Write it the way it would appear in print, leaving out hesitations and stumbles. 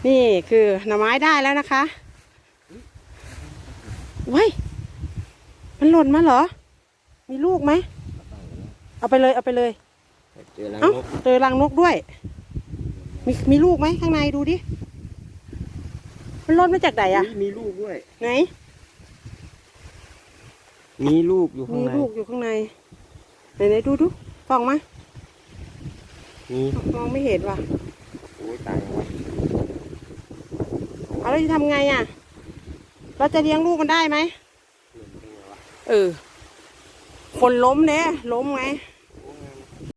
นี่คือหน่อไม้ได้แล้วนะคะเว้ยมันหล่นมาเหรอมีลูกไหมเอาไปเลยเอาไปเลยเอ้าเจอรังนกด้วยมีลูกไหมข้างในดูดิมันหล่นมาจากไหนอะมีลูกด้วยไหนมีลูกอยู่ข้างในมีลูกอยู่ข้างในไหนดูฟองมามีมองไม่เห็นว่ะโอ้ยตายแล้วเอาแล้วจะทำไงอ่ะเราจะเลี้ยงลูกมันได้ไหมคนล้มเนี่ยล้มไง